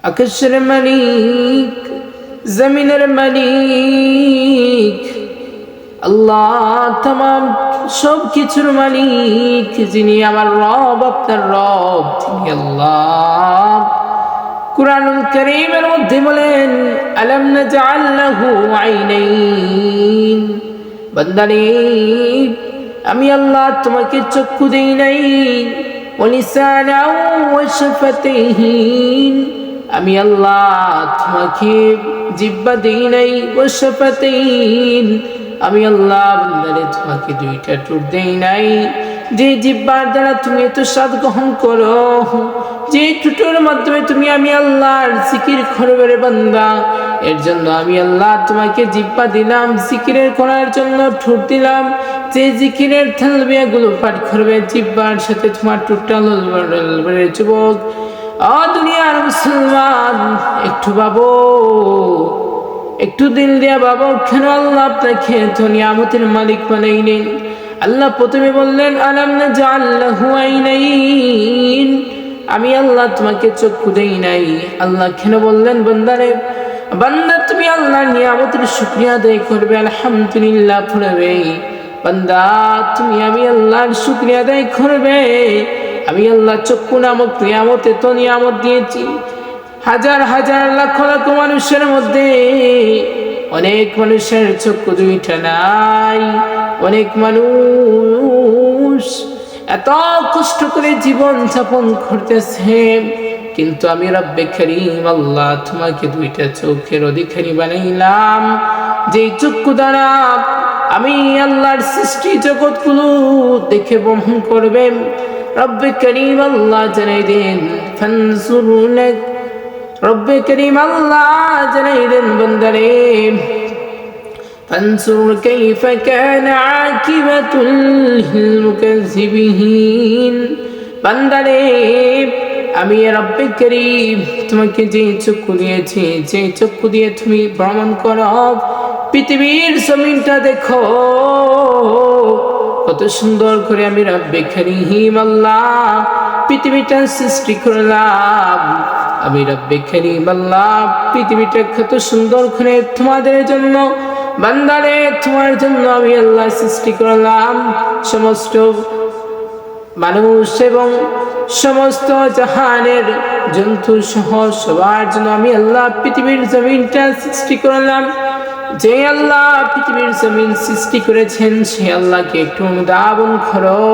আকাশের মালিক, জমিনের মালিক আল্লাহ, तमाम সব কিছুর মালিক যিনি আমার রব, আপনার রব তিনি আল্লাহ। কুরআনুল কারীমের মধ্যে বলেন আলাম নাজআল লাহু আইনাইন, বান্দারে আমি আল্লাহ তোমাকে চক্ষু দেই নাই, ওয়া লিসানাও ওয়া শাফাতাইন আমি আল্লাহ তোমাকে জিহ্বা দেই নাই, ওয়া শাফাতাইন আমি আল্লাহ বান্দারে তোমাকে দুইটা ঠোঁট দেই নাই। যে জিহ্বার দ্বারা তুমি এত স্বাদ গ্রহণ করো, যে ঠোঁটের মাধ্যমে তুমি আমি আল্লাহর জিকির করবে রে বান্দা, এর জন্য আমি আল্লাহ তোমাকে জিহ্বা দিলাম, জিকিরের করার জন্য ঠোঁট দিলাম। যে জিকিরের তালবিয়াগুলো পাঠ করবে জিহ্বার সাথে তোমার ঠোঁটটা লড়বে। যুবক দুনিয়ার মুসলমান, একটু ভাবো, একটু দিল দিয়া বাবা, কেন আল্লাহ আপনাকে এত নিয়ামতের মালিক বানাইলেন? আল্লাহ প্রথমে বললেন আলাম নাজআল লাহু আইনাইন, আমি আল্লাহ তোমাকে চক্ষু দেই নাই। আল্লাহ কেন বললেন? বান্দারে, বান্দা তুমি আল্লাহর নিয়ামতের শুকরিয়া আদায় করবে, আলহামদুলিল্লাহ পড়বে। বান্দা তুমি আমি আল্লাহর শুকরিয়া আদায় করবে। আমি আল্লাহ চক্ষু নামক নিয়ামত, এত নিয়ামত দিয়েছি। হাজার হাজার লাখ লাখ মানুষের মধ্যে অনেক মানুষের চক্ষু দুইটা নাই। অনেক মানুষ এত কষ্ট করে জীবন যাপন করতেছে, কিন্তু আমি রব্বে কারীম আল্লাহ তোমাকে দুইটা চোখের অধিকারী বানাইলাম। যে চক্ষু দ্বারা আমি আল্লাহর সৃষ্টি জগৎগুলো দেখে বহন করবে। রব্বে কারীম আল্লাহ জানাই দেন ফানজুরুনা, রব্বে কারীম আল্লাহ জানাই দেন বান্দারে ফানজুর কাইফা কানা আকিবাতুল মুকাজ্জিবিন। বান্দারে আমি রব্বে কারীম তোমাকে যে চক্ষু দিয়েছি, যে চক্ষু দিয়ে তুমি ভ্রমণ করো, পৃথিবীর জমিনটা দেখো কত সুন্দর করে আমি রব্বে কারীম আল্লাহ পৃথিবীটা সৃষ্টি করলাম। আমি রব্বে কারীম আল্লাহ পৃথিবীটা কত সুন্দর করে তোমাদের জন্য, বান্দারে তোমার জন্য আমি আল্লাহ সৃষ্টি করলাম। সমস্ত মানুষ এবং সমস্ত জাহানের জন্তু সহ সবার জন্য আমি আল্লাহ পৃথিবীর জমিনটা সৃষ্টি করলাম। যে আল্লাহ পৃথিবীর জমিন সৃষ্টি করেছেন সে আল্লাহকে একটু অনুধাবন করো,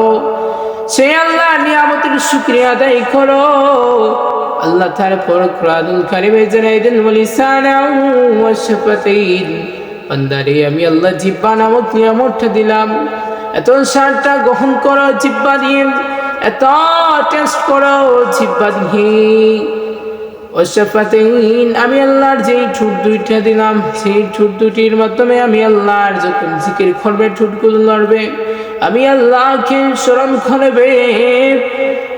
সে আল্লাহ নিয়ামতের শুকরিয়া আদায় করো। আল্লাহ তারপর কুরআনুল কারীমে জানাই দেন ওয়া লিসানাও ওয়া শাফাতাইন, বান্দারে আমি আল্লাহ জিহ্বা নামক নিয়ামতটা দিলাম। এত স্বাদটা গ্রহণ করো জিহ্বা দিয়ে, এত টেস্ট করো জিহ্বা দিয়ে। ওয়া শাফাতাইন আমি আল্লাহর যেই ঠোঁট দুইটা দিলাম, সেই ঠোঁট দুটির মাধ্যমে আমি আল্লাহর যখন জিকির করবে ঠোঁটগুলো লড়বে, আমি আল্লাহকে স্মরণ করবে।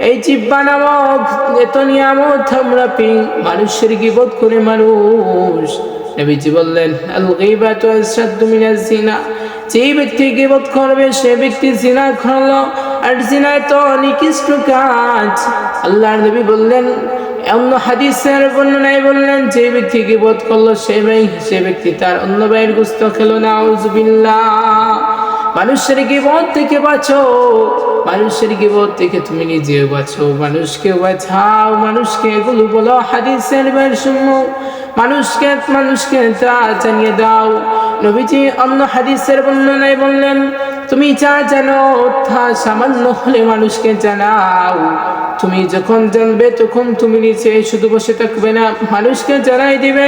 এই জিহ্বা নামক এত নিয়ামত আমরা পেয়ে মানুষের গীবত করে মানুষ। নবীজি বললেন আল গীবাতু আশাদ্দু মিনাজ জিনা, যে ব্যক্তি গীবত করবে সে ব্যক্তি জিনা করলো, আর জিনা তো নিকৃষ্ট কাজ। আল্লাহর নবী বললেন, অন্য হাদিসের বর্ণনায় বললেন যে ব্যক্তি গীবত করলো সে ব্যক্তি তার অন্য ভাইয়ের গোশত খেলো। নাউযুবিল্লাহ। মানুষের গীবত থেকে বাঁচো, মানুষের গীবত থেকে তুমি নিজেও বাঁচো, মানুষকে বাঁচাও। মানুষকে এগুলো বলো, হাদিসের বের শুনো, মানুষকে তা জানিয়ে দাও। নবীজি অন্য হাদিসের বর্ণনায় বললেন তুমি যা জানো তা সামান্য হলে মানুষকে জানাও। তুমি যখন জানবে তখন তুমি নিচে শুধু বসে থাকবে না, মানুষকে জানাই দিবে।